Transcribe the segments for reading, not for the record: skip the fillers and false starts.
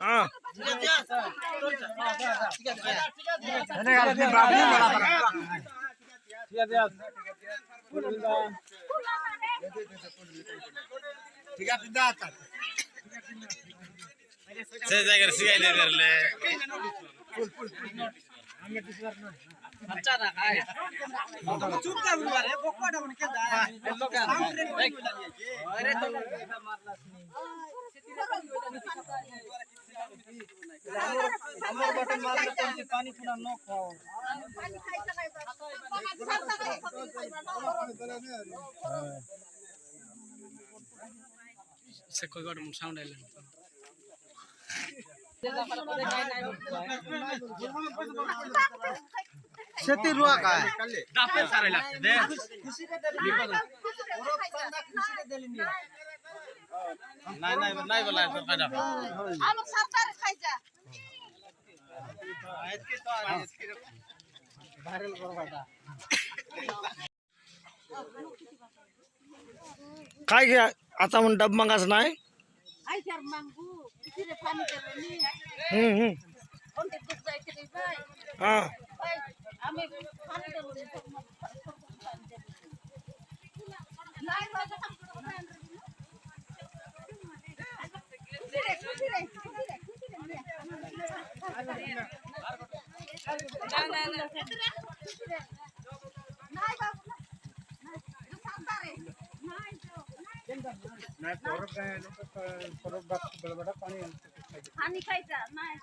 हां ठीक है पिंदा आता से जाकर सिखाई दे ले अच्छा ना खाए चुपचाप मारे बकोड़ा बन के जाए लोग अरे तो मारला हमर बटन मार के तुम पानी थोड़ा न खाओ पानी खाई त नहीं से कोई गड साउंड आइलन खेती रुआ का है दापे सारे लागते दे खुशी रे देली पूरा पंदा खुशी रे देली नहीं बोला तो कदा हम सरकार खाई जा आज के तो आज के वायरल करवाटा काय गया आता मन डब मंगास नाही आई यार मांगू किसी रे पानी देनी कोणते दूध जायचे रे भाई हां आम्ही पाणी देऊ नाही माझा नाही परत काय परत बडबड पाणी खायचं नाही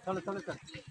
चल चल चल